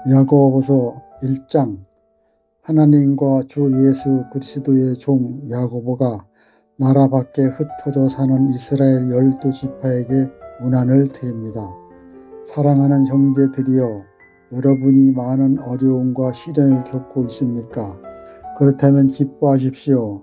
야고보서 1장. 하나님과 주 예수 그리스도의 종 야고보가 나라 밖에 흩어져 사는 이스라엘 12지파에게 문안을 드립니다. 사랑하는 형제들이여, 여러분이 많은 어려움과 시련을 겪고 있습니까? 그렇다면 기뻐하십시오.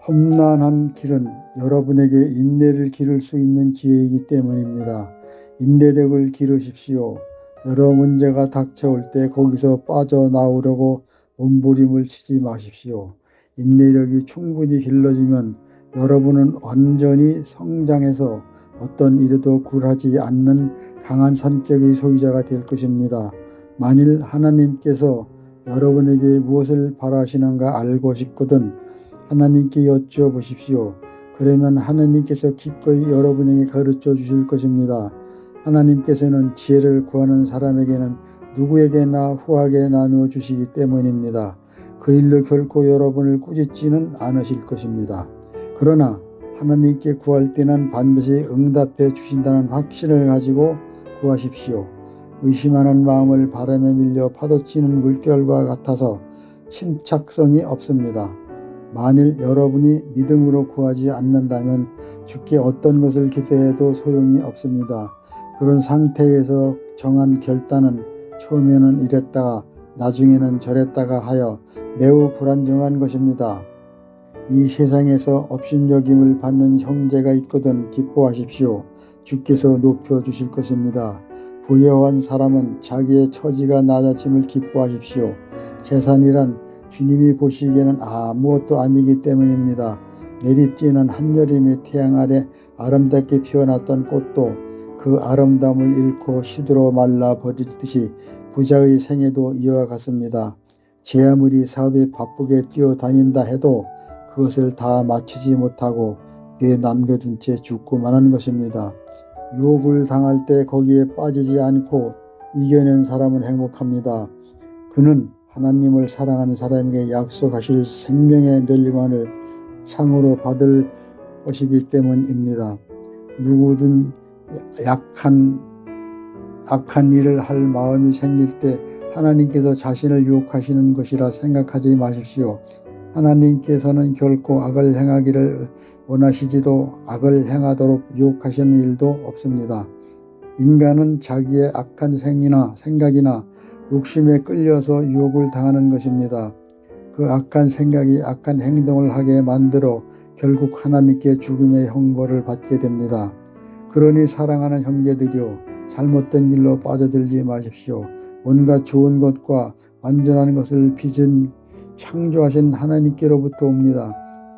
험난한 길은 여러분에게 인내를 기를 수 있는 기회이기 때문입니다. 인내력을 기르십시오. 여러 문제가 닥쳐올 때 거기서 빠져나오려고 몸부림을 치지 마십시오. 인내력이 충분히 길러지면 여러분은 완전히 성장해서 어떤 일에도 굴하지 않는 강한 성격의 소유자가 될 것입니다. 만일 하나님께서 여러분에게 무엇을 바라시는가 알고 싶거든 하나님께 여쭈어 보십시오. 그러면 하나님께서 기꺼이 여러분에게 가르쳐 주실 것입니다. 하나님께서는 지혜를 구하는 사람에게는 누구에게나 후하게 나누어 주시기 때문입니다. 그 일로 결코 여러분을 꾸짖지는 않으실 것입니다. 그러나 하나님께 구할 때는 반드시 응답해 주신다는 확신을 가지고 구하십시오. 의심하는 마음을 바람에 밀려 파도치는 물결과 같아서 침착성이 없습니다. 만일 여러분이 믿음으로 구하지 않는다면 주께 어떤 것을 기도해도 소용이 없습니다. 그런 상태에서 정한 결단은 처음에는 이랬다가 나중에는 저랬다가 하여 매우 불안정한 것입니다. 이 세상에서 업신여김을 받는 형제가 있거든 기뻐하십시오. 주께서 높여주실 것입니다. 부여한 사람은 자기의 처지가 낮아짐을 기뻐하십시오. 재산이란 주님이 보시기에는 아무것도 아니기 때문입니다. 내리쬐는 한여름의 태양 아래 아름답게 피어났던 꽃도 그 아름다움을 잃고 시들어 말라버리듯이 부자의 생애도 이와 같습니다. 제 아무리 사업에 바쁘게 뛰어다닌다 해도 그것을 다 마치지 못하고 뒤에 남겨둔 채 죽고 마는 것입니다. 유혹을 당할 때 거기에 빠지지 않고 이겨낸 사람은 행복합니다. 그는 하나님을 사랑하는 사람에게 약속하실 생명의 멸류관을 상으로 받을 것이기 때문입니다. 누구든 악한 일을 할 마음이 생길 때 하나님께서 자신을 유혹하시는 것이라 생각하지 마십시오. 하나님께서는 결코 악을 행하기를 원하시지도 악을 행하도록 유혹하시는 일도 없습니다. 인간은 자기의 악한 생각이나 욕심에 끌려서 유혹을 당하는 것입니다. 그 악한 생각이 악한 행동을 하게 만들어 결국 하나님께 죽음의 형벌을 받게 됩니다. 그러니 사랑하는 형제들이여, 잘못된 길로 빠져들지 마십시오. 온갖 좋은 것과 완전한 것을 빚은 창조하신 하나님께로부터 옵니다.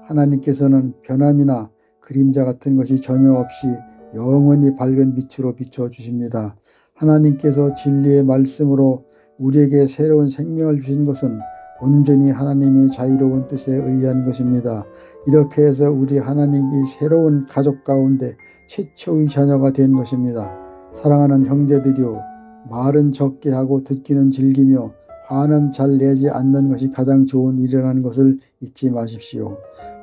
하나님께서는 변함이나 그림자 같은 것이 전혀 없이 영원히 밝은 빛으로 비춰주십니다. 하나님께서 진리의 말씀으로 우리에게 새로운 생명을 주신 것은 온전히 하나님의 자유로운 뜻에 의한 것입니다. 이렇게 해서 우리 하나님이 새로운 가족 가운데 최초의 자녀가 된 것입니다. 사랑하는 형제들이여, 말은 적게 하고 듣기는 즐기며 화는 잘 내지 않는 것이 가장 좋은 일이라는 것을 잊지 마십시오.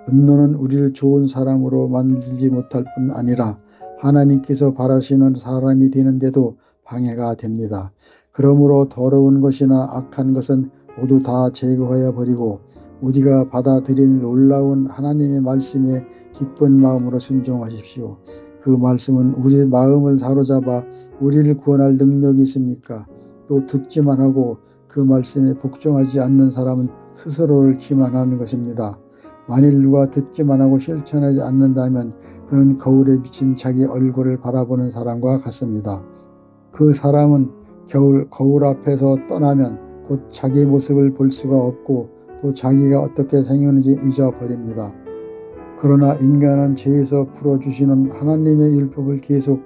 분노는 우리를 좋은 사람으로 만들지 못할 뿐 아니라 하나님께서 바라시는 사람이 되는데도 방해가 됩니다. 그러므로 더러운 것이나 악한 것은 모두 다 제거하여 버리고 우리가 받아들인 놀라운 하나님의 말씀에 기쁜 마음으로 순종하십시오. 그 말씀은 우리 마음을 사로잡아 우리를 구원할 능력이 있습니까? 또 듣기만 하고 그 말씀에 복종하지 않는 사람은 스스로를 기만하는 것입니다. 만일 누가 듣기만 하고 실천하지 않는다면 그는 거울에 비친 자기 얼굴을 바라보는 사람과 같습니다. 그 사람은 거울 앞에서 떠나면 곧 자기 모습을 볼 수가 없고 또 자기가 어떻게 생겼는지 잊어버립니다. 그러나 인간은 죄에서 풀어주시는 하나님의 율법을 계속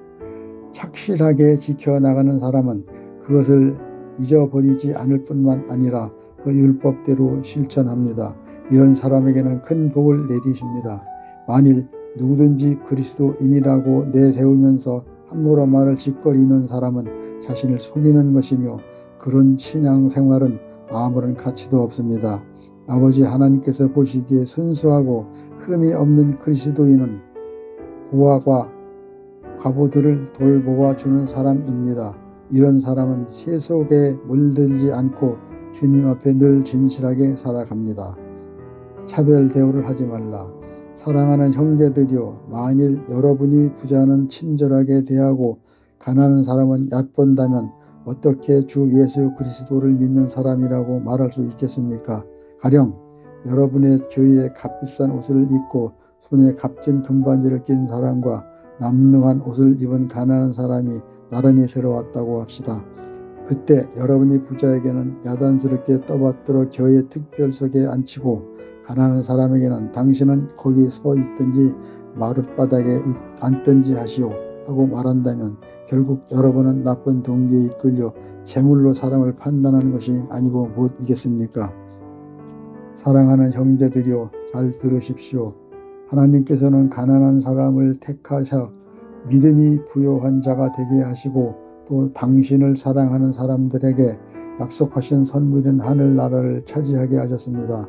착실하게 지켜나가는 사람은 그것을 잊어버리지 않을 뿐만 아니라 그 율법대로 실천합니다. 이런 사람에게는 큰 복을 내리십니다. 만일 누구든지 그리스도인이라고 내세우면서 함부로 말을 짓거리는 사람은 자신을 속이는 것이며 그런 신앙생활은 아무런 가치도 없습니다. 아버지 하나님께서 보시기에 순수하고 흠이 없는 그리스도인은 부하과 과부들을 돌보아 주는 사람입니다. 이런 사람은 세속에 물들지 않고 주님 앞에 늘 진실하게 살아갑니다. 차별 대우를 하지 말라. 사랑하는 형제들이여, 만일 여러분이 부자는 친절하게 대하고 가난한 사람은 얕본다면 어떻게 주 예수 그리스도를 믿는 사람이라고 말할 수 있겠습니까? 가령 여러분의 교회에 값비싼 옷을 입고 손에 값진 금반지를 낀 사람과 남루한 옷을 입은 가난한 사람이 나란히 들어왔다고 합시다. 그때 여러분이 부자에게는 야단스럽게 떠받들어 교회 특별석에 앉히고 가난한 사람에게는 당신은 거기 서 있든지 마룻바닥에 앉든지 하시오 하고 말한다면 결국 여러분은 나쁜 동기에 이끌려 재물로 사람을 판단하는 것이 아니고 무엇이겠습니까? 사랑하는 형제들이여, 잘 들으십시오. 하나님께서는 가난한 사람을 택하셔 믿음이 부요한 자가 되게 하시고 또 당신을 사랑하는 사람들에게 약속하신 선물인 하늘나라를 차지하게 하셨습니다.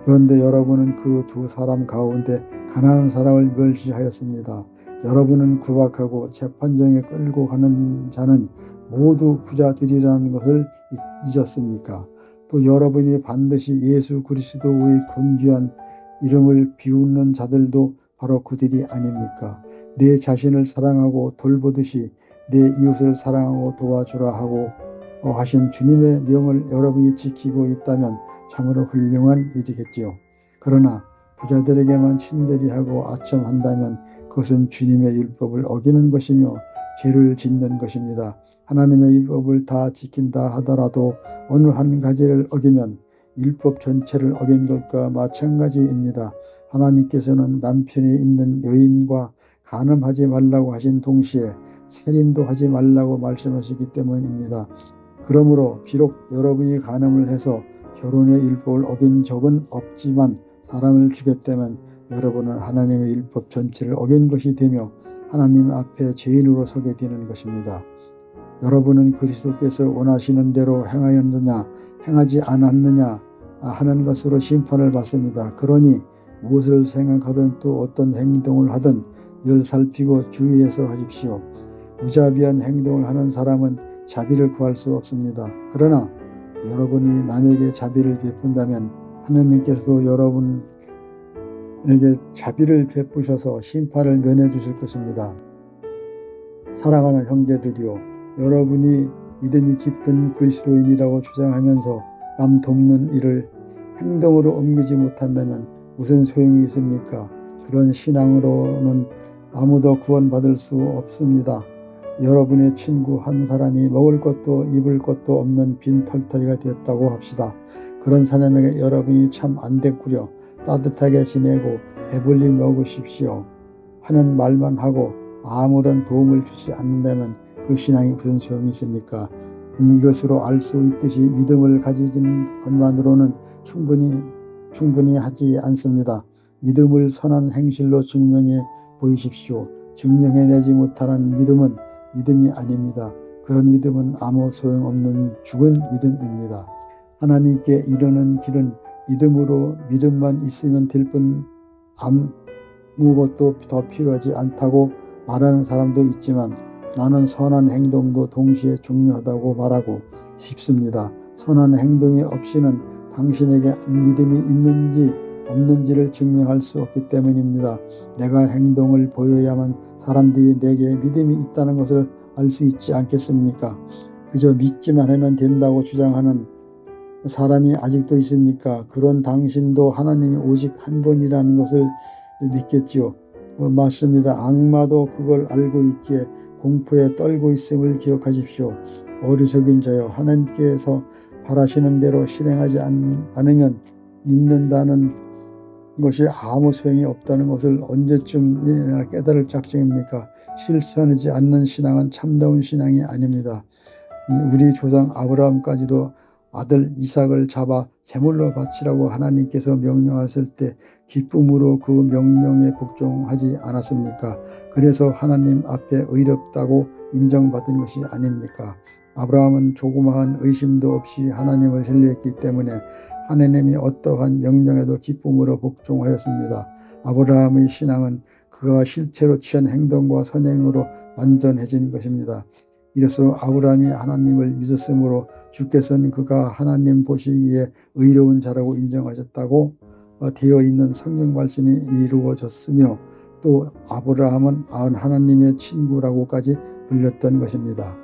그런데 여러분은 그 두 사람 가운데 가난한 사람을 멸시하였습니다. 여러분은 구박하고 재판정에 끌고 가는 자는 모두 부자들이라는 것을 잊었습니까? 또 여러분이 반드시 예수 그리스도의 존귀한 이름을 비웃는 자들도 바로 그들이 아닙니까? 내 자신을 사랑하고 돌보듯이 내 이웃을 사랑하고 도와주라 하고 하신 주님의 명을 여러분이 지키고 있다면 참으로 훌륭한 일이겠지요. 그러나 부자들에게만 친절히 하고 아첨한다면 그것은 주님의 율법을 어기는 것이며 죄를 짓는 것입니다. 하나님의 율법을 다 지킨다 하더라도 어느 한 가지를 어기면 율법 전체를 어긴 것과 마찬가지입니다. 하나님께서는 남편이 있는 여인과 간음하지 말라고 하신 동시에 살인도 하지 말라고 말씀하시기 때문입니다. 그러므로 비록 여러분이 간음을 해서 결혼의 율법을 어긴 적은 없지만 사람을 죽였다면 여러분은 하나님의 율법 전체를 어긴 것이 되며 하나님 앞에 죄인으로 서게 되는 것입니다. 여러분은 그리스도께서 원하시는 대로 행하였느냐 행하지 않았느냐 하는 것으로 심판을 받습니다. 그러니 무엇을 생각하든 또 어떤 행동을 하든 늘 살피고 주의해서 하십시오. 무자비한 행동을 하는 사람은 자비를 구할 수 없습니다. 그러나 여러분이 남에게 자비를 베푼다면 하나님께서도 여러분에게 자비를 베푸셔서 심판을 면해 주실 것입니다. 사랑하는 형제들이여, 여러분이 믿음이 깊은 그리스도인이라고 주장하면서 남 돕는 일을 행동으로 옮기지 못한다면 무슨 소용이 있습니까? 그런 신앙으로는 아무도 구원받을 수 없습니다. 여러분의 친구 한 사람이 먹을 것도 입을 것도 없는 빈 털터리가 되었다고 합시다. 그런 사람에게 여러분이 참 안됐구려, 따뜻하게 지내고 배불리 먹으십시오 하는 말만 하고 아무런 도움을 주지 않는다면 그 신앙이 무슨 소용이 있습니까? 이것으로 알 수 있듯이 믿음을 가지는 것만으로는 충분히 하지 않습니다. 믿음을 선한 행실로 증명해 보이십시오. 증명해내지 못하는 믿음은 믿음이 아닙니다. 그런 믿음은 아무 소용없는 죽은 믿음입니다. 하나님께 이르는 길은 믿음만 있으면 될 뿐 아무것도 더 필요하지 않다고 말하는 사람도 있지만 나는 선한 행동도 동시에 중요하다고 말하고 싶습니다. 선한 행동이 없이는 당신에게 믿음이 있는지 없는지를 증명할 수 없기 때문입니다. 내가 행동을 보여야만 사람들이 내게 믿음이 있다는 것을 알 수 있지 않겠습니까? 그저 믿기만 하면 된다고 주장하는 사람이 아직도 있습니까? 그런 당신도 하나님이 오직 한 분이라는 것을 믿겠지요. 맞습니다. 악마도 그걸 알고 있기에 공포에 떨고 있음을 기억하십시오. 어리석은 자여, 하나님께서 바라시는 대로 실행하지 않으면 믿는다는 것이 아무 소용이 없다는 것을 언제쯤 깨달을 작정입니까? 실천하지 않는 신앙은 참다운 신앙이 아닙니다. 우리 조상 아브라함까지도 아들 이삭을 잡아 제물로 바치라고 하나님께서 명령하실 때 기쁨으로 그 명령에 복종하지 않았습니까? 그래서 하나님 앞에 의롭다고 인정받은 것이 아닙니까? 아브라함은 조그마한 의심도 없이 하나님을 신뢰했기 때문에 하나님이 어떠한 명령에도 기쁨으로 복종하였습니다. 아브라함의 신앙은 그가 실제로 취한 행동과 선행으로 완전해진 것입니다. 이래서 아브라함이 하나님을 믿었으므로 주께서는 그가 하나님 보시기에 의로운 자라고 인정하셨다고 되어 있는 성경 말씀이 이루어졌으며, 또 아브라함은 하나님의 친구라고까지 불렸던 것입니다.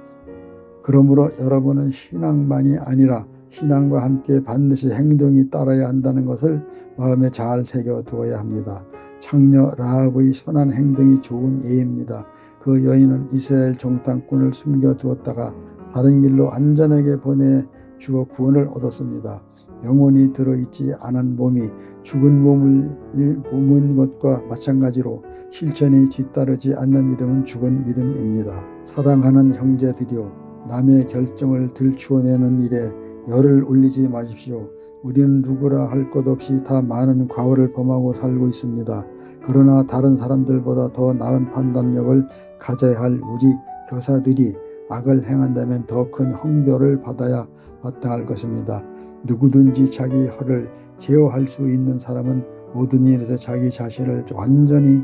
그러므로 여러분은 신앙만이 아니라 신앙과 함께 반드시 행동이 따라야 한다는 것을 마음에 잘 새겨두어야 합니다. 창녀 라합의 선한 행동이 좋은 예입니다. 그 여인은 이스라엘 정탐꾼을 숨겨두었다가 다른 길로 안전하게 보내주어 구원을 얻었습니다. 영혼이 들어있지 않은 몸이 죽은 몸인 것과 마찬가지로 실천이 뒤따르지 않는 믿음은 죽은 믿음입니다. 사랑하는 형제들이여, 남의 결정을 들추어내는 일에 열을 올리지 마십시오. 우리는 누구라 할 것 없이 다 많은 과오를 범하고 살고 있습니다. 그러나 다른 사람들보다 더 나은 판단력을 가져야 할 우리 교사들이 악을 행한다면 더 큰 형벌을 받아야 마땅할 것입니다. 누구든지 자기 허를 제어할 수 있는 사람은 모든 일에서 자기 자신을 완전히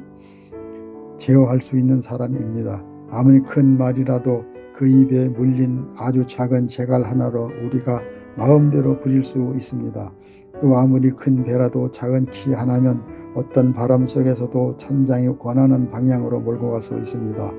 제어할 수 있는 사람입니다. 아무리 큰 말이라도 그 입에 물린 아주 작은 재갈 하나로 우리가 마음대로 부릴 수 있습니다. 또 아무리 큰 배라도 작은 키 하나면 어떤 바람 속에서도 천장이 원하는 방향으로 몰고 갈 수 있습니다.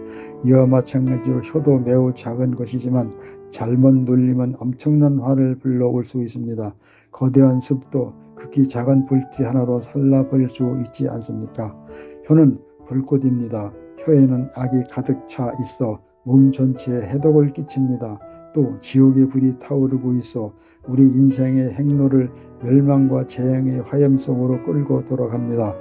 이와 마찬가지로 효도 매우 작은 것이지만 잘못 눌리면 엄청난 화를 불러올 수 있습니다. 거대한 숲도 극히 작은 불티 하나로 살라버릴 수 있지 않습니까? 혀는 불꽃입니다. 혀에는 악이 가득 차 있어 몸 전체에 해독을 끼칩니다. 또 지옥의 불이 타오르고 있어 우리 인생의 행로를 멸망과 재앙의 화염 속으로 끌고 돌아갑니다.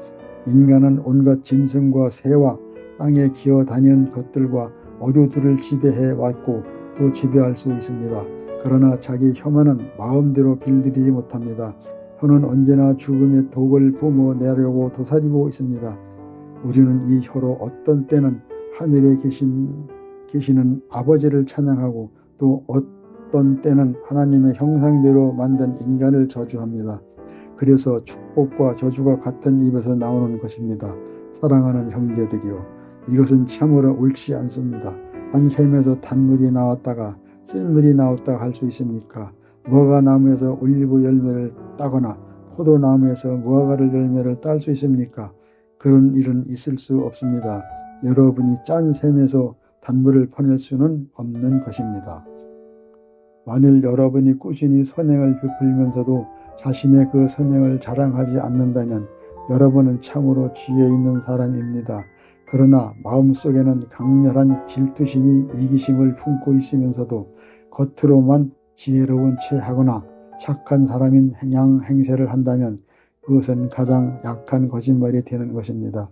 인간은 온갖 짐승과 새와 땅에 기어다니는 것들과 어류들을 지배해 왔고 또 지배할 수 있습니다. 그러나 자기 혀만은 마음대로 길들이지 못합니다. 혀는 언제나 죽음의 독을 뿜어내려고 도사리고 있습니다. 우리는 이 혀로 어떤 때는 하늘에 계시는 아버지를 찬양하고 또 어떤 때는 하나님의 형상대로 만든 인간을 저주합니다. 그래서 축복과 저주가 같은 입에서 나오는 것입니다. 사랑하는 형제들이여, 이것은 참으로 옳지 않습니다. 한 샘에서 단물이 나왔다가 쓴물이 나왔다가 할 수 있습니까? 무화과 나무에서 올리브 열매를 따거나 포도나무에서 무화과를 열매를 딸 수 있습니까? 그런 일은 있을 수 없습니다. 여러분이 짠 샘에서 단물을 퍼낼 수는 없는 것입니다. 만일 여러분이 꾸준히 선행을 베풀면서도 자신의 그 선행을 자랑하지 않는다면 여러분은 참으로 지혜 있는 사람입니다. 그러나 마음속에는 강렬한 질투심이 이기심을 품고 있으면서도 겉으로만 지혜로운 채 하거나 착한 사람인 행세를 한다면 그것은 가장 약한 거짓말이 되는 것입니다.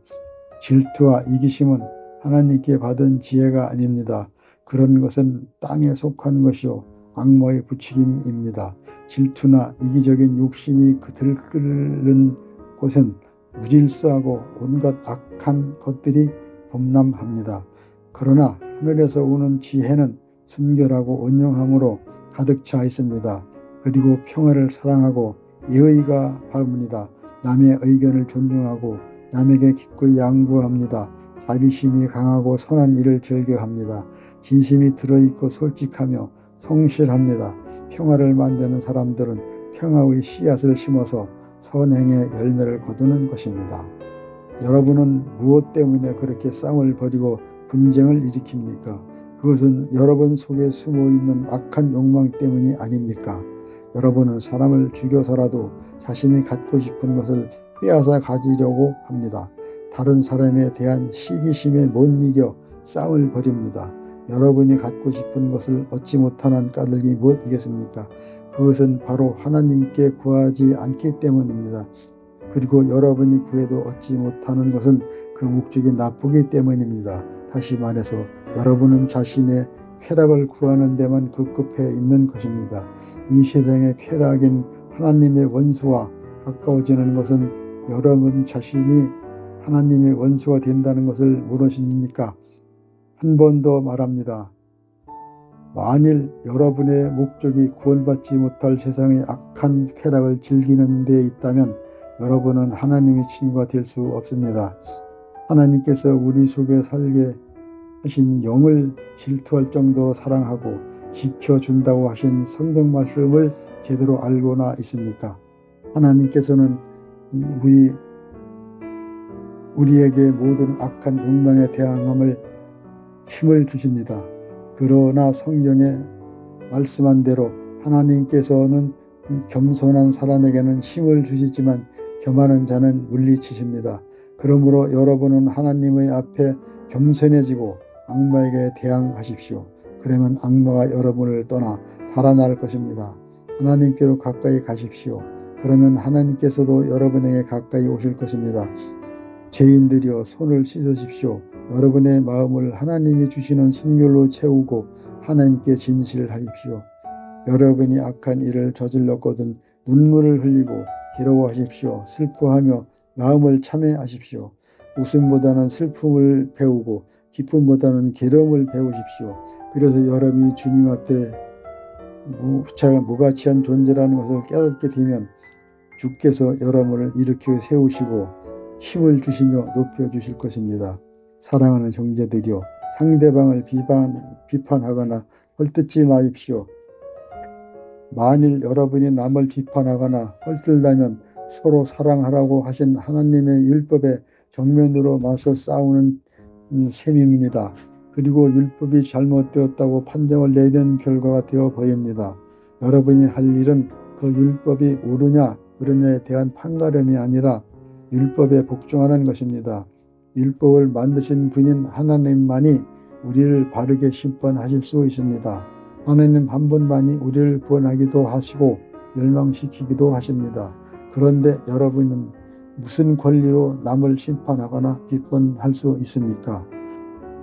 질투와 이기심은 하나님께 받은 지혜가 아닙니다. 그런 것은 땅에 속한 것이요 악마의 부추김입니다. 질투나 이기적인 욕심이 들끓는 곳은 무질서하고 온갖 악한 것들이 범람합니다. 그러나 하늘에서 오는 지혜는 순결하고 온영함으로 가득 차 있습니다. 그리고 평화를 사랑하고 예의가 바릅니다. 남의 의견을 존중하고 남에게 기꺼이 양보합니다. 자비심이 강하고 선한 일을 즐겨합니다. 진심이 들어있고 솔직하며 성실합니다. 평화를 만드는 사람들은 평화의 씨앗을 심어서 선행의 열매를 거두는 것입니다. 여러분은 무엇 때문에 그렇게 싸움을 벌이고 분쟁을 일으킵니까? 그것은 여러분 속에 숨어있는 악한 욕망 때문이 아닙니까? 여러분은 사람을 죽여서라도 자신이 갖고 싶은 것을 빼앗아 가지려고 합니다. 다른 사람에 대한 시기심에 못 이겨 싸움을 벌입니다. 여러분이 갖고 싶은 것을 얻지 못하는 까닭이 무엇이겠습니까? 그것은 바로 하나님께 구하지 않기 때문입니다. 그리고 여러분이 구해도 얻지 못하는 것은 그 목적이 나쁘기 때문입니다. 다시 말해서 여러분은 자신의 쾌락을 구하는 데만 급급해 있는 것입니다. 이 세상의 쾌락인 하나님의 원수와 가까워지는 것은 여러분 자신이 하나님의 원수가 된다는 것을 모르십니까? 한 번 더 말합니다. 만일 여러분의 목적이 구원받지 못할 세상의 악한 쾌락을 즐기는 데 있다면 여러분은 하나님의 친구가 될 수 없습니다. 하나님께서 우리 속에 살게 하신 영을 질투할 정도로 사랑하고 지켜준다고 하신 성경 말씀을 제대로 알고나 있습니까? 하나님께서는 우리에게 모든 악한 욕망에 대항함을 힘을 주십니다. 그러나 성경에 말씀한 대로 하나님께서는 겸손한 사람에게는 힘을 주시지만 교만한 자는 물리치십니다. 그러므로 여러분은 하나님의 앞에 겸손해지고 악마에게 대항하십시오. 그러면 악마가 여러분을 떠나 달아날 것입니다. 하나님께로 가까이 가십시오. 그러면 하나님께서도 여러분에게 가까이 오실 것입니다. 죄인들이여 손을 씻으십시오. 여러분의 마음을 하나님이 주시는 순결로 채우고 하나님께 진실하십시오. 여러분이 악한 일을 저질렀거든 눈물을 흘리고 괴로워하십시오. 슬퍼하며 마음을 참회하십시오. 웃음보다는 슬픔을 배우고 기쁨보다는 괴로움을 배우십시오. 그래서 여러분이 주님 앞에 무가치한 존재라는 것을 깨닫게 되면 주께서 여러분을 일으켜 세우시고 힘을 주시며 높여주실 것입니다. 사랑하는 형제들이여, 상대방을 비판하거나 헐뜯지 마십시오. 만일 여러분이 남을 비판하거나 헐뜯다면 서로 사랑하라고 하신 하나님의 율법에 정면으로 맞서 싸우는 셈입니다. 그리고 율법이 잘못되었다고 판정을 내리는 결과가 되어버립니다. 여러분이 할 일은 그 율법이 옳으냐 그러냐에 대한 판가름이 아니라 율법에 복종하는 것입니다. 율법을 만드신 분인 하나님만이 우리를 바르게 심판하실 수 있습니다. 하나님 한 분만이 우리를 구원하기도 하시고 멸망시키기도 하십니다. 그런데 여러분은 무슨 권리로 남을 심판하거나 비판할 수 있습니까?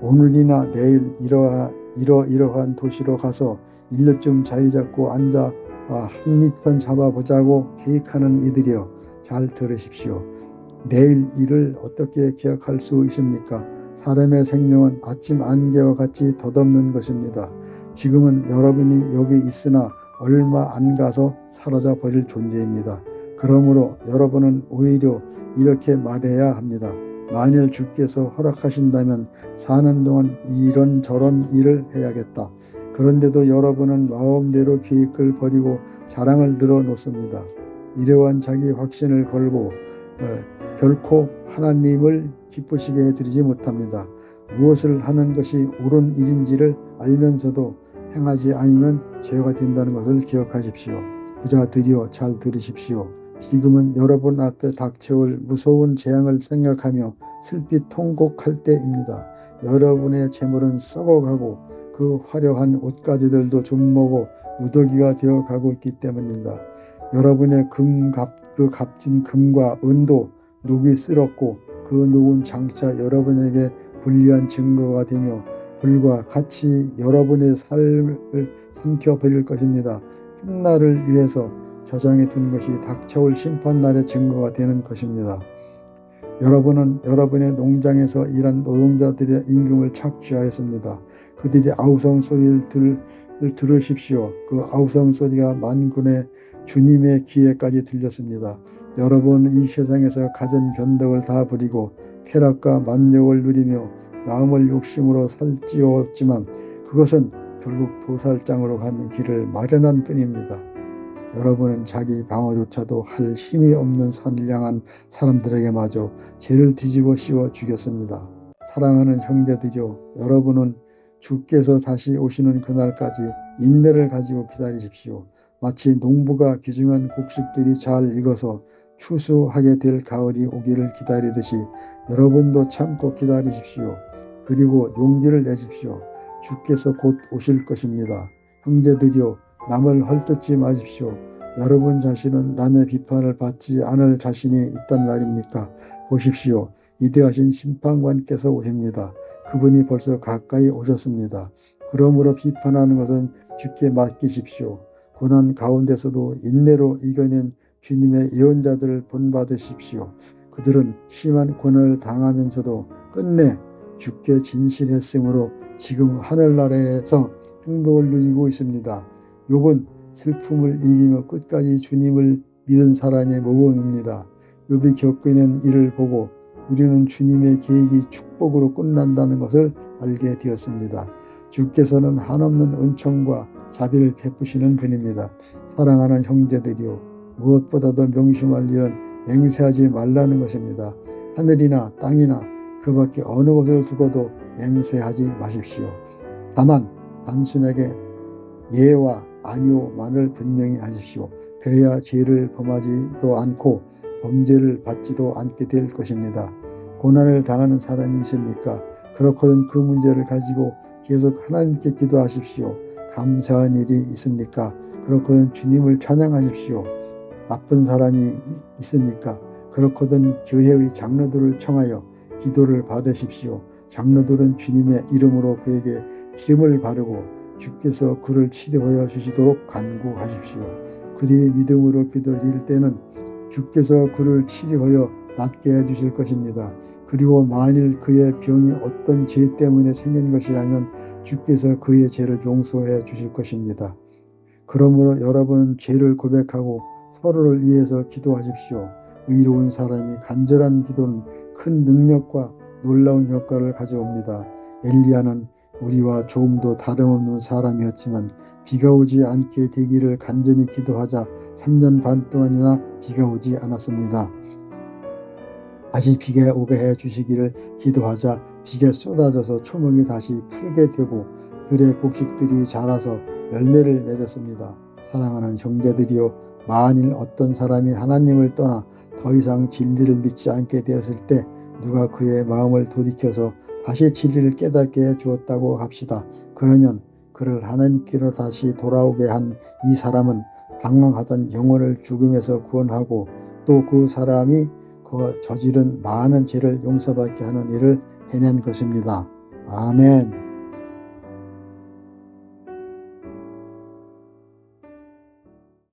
오늘이나 내일 이러한 도시로 가서 일요쯤 자리 잡고 앉아 한입편 잡아보자고 계획하는 이들이여, 잘 들으십시오. 내일 일을 어떻게 기약할 수 있습니까? 사람의 생명은 아침 안개와 같이 덧없는 것입니다. 지금은 여러분이 여기 있으나 얼마 안 가서 사라져 버릴 존재입니다. 그러므로 여러분은 오히려 이렇게 말해야 합니다. 만일 주께서 허락하신다면 사는 동안 이런저런 일을 해야겠다. 그런데도 여러분은 마음대로 계획을 버리고 자랑을 늘어놓습니다. 이러한 자기 확신을 걸고 결코 하나님을 기쁘시게 해드리지 못합니다. 무엇을 하는 것이 옳은 일인지를 알면서도 행하지 않으면 죄가 된다는 것을 기억하십시오. 부자들이여, 잘 들으십시오. 지금은 여러분 앞에 닥쳐올 무서운 재앙을 생각하며 슬피 통곡할 때입니다. 여러분의 재물은 썩어가고 그 화려한 옷가지들도 좀먹어 누더기가 되어가고 있기 때문입니다. 여러분의 그 값진 금과 은도 녹이 쓸었고 그 녹은 장차 여러분에게 불리한 증거가 되며 불과 같이 여러분의 삶을 삼켜버릴 것입니다. 훗날을 위해서 저장해 둔 것이 닥쳐올 심판날의 증거가 되는 것입니다. 여러분은 여러분의 농장에서 일한 노동자들의 임금을 착취하였습니다. 그들이 아우성 소리를 들으십시오. 그 아우성 소리가 만군의 주님의 귀에까지 들렸습니다. 여러분은 이 세상에서 가진 변덕을 다 버리고 쾌락과 만족을 누리며 마음을 욕심으로 살찌웠지만 그것은 결국 도살장으로 가는 길을 마련한 뿐입니다. 여러분은 자기 방어조차도 할 힘이 없는 선량한 사람들에게 마저 죄를 뒤집어 씌워 죽였습니다. 사랑하는 형제들이여, 여러분은 주께서 다시 오시는 그날까지 인내를 가지고 기다리십시오. 마치 농부가 귀중한 곡식들이 잘 익어서 추수하게 될 가을이 오기를 기다리듯이 여러분도 참고 기다리십시오. 그리고 용기를 내십시오. 주께서 곧 오실 것입니다. 형제들이여, 남을 헐뜯지 마십시오. 여러분 자신은 남의 비판을 받지 않을 자신이 있단 말입니까? 보십시오. 위대하신 심판관께서 오십니다. 그분이 벌써 가까이 오셨습니다. 그러므로 비판하는 것은 주께 맡기십시오. 고난 가운데서도 인내로 이겨낸 주님의 예언자들을 본받으십시오. 그들은 심한 고난을 당하면서도 끝내 주께 진실했으므로 지금 하늘나라에서 행복을 누리고 있습니다. 욥은 슬픔을 이기며 끝까지 주님을 믿은 사람의 모범입니다. 욥이 겪는 일을 보고 우리는 주님의 계획이 축복으로 끝난다는 것을 알게 되었습니다. 주께서는 한없는 은총과 자비를 베푸시는 분입니다. 사랑하는 형제들이요, 무엇보다도 명심할 일은 맹세하지 말라는 것입니다. 하늘이나 땅이나 그 밖에 어느 것을 두고도 맹세하지 마십시오. 다만 단순하게 예와 아니오만을 분명히 하십시오. 그래야 죄를 범하지도 않고 범죄를 받지도 않게 될 것입니다. 고난을 당하는 사람이 있습니까? 그렇거든 그 문제를 가지고 계속 하나님께 기도하십시오. 감사한 일이 있습니까? 그렇거든 주님을 찬양하십시오. 나쁜 사람이 있습니까? 그렇거든 교회의 장로들을 청하여 기도를 받으십시오. 장로들은 주님의 이름으로 그에게 기름을 바르고 주께서 그를 치료하여 주시도록 간구하십시오. 그들이 믿음으로 기도드릴 때는 주께서 그를 치료하여 낫게 해주실 것입니다. 그리고 만일 그의 병이 어떤 죄 때문에 생긴 것이라면 주께서 그의 죄를 용서해 주실 것입니다. 그러므로 여러분은 죄를 고백하고 서로를 위해서 기도하십시오. 의로운 사람이 간절한 기도는 큰 능력과 놀라운 효과를 가져옵니다. 엘리야는 우리와 조금도 다름없는 사람이었지만 비가 오지 않게 되기를 간절히 기도하자 3년 반 동안이나 비가 오지 않았습니다. 다시 비가 오게 해 주시기를 기도하자 비가 쏟아져서 초목이 다시 풀게 되고 들의 곡식들이 자라서 열매를 맺었습니다. 사랑하는 형제들이여, 만일 어떤 사람이 하나님을 떠나 더 이상 진리를 믿지 않게 되었을 때 누가 그의 마음을 돌이켜서 다시 진리를 깨닫게 해 주었다고 합시다. 그러면 그를 하나님께로 다시 돌아오게 한 이 사람은 방황하던 영혼을 죽음에서 구원하고 또 그 사람이 그 저지른 많은 죄를 용서받게 하는 일을 해낸 것입니다. 아멘.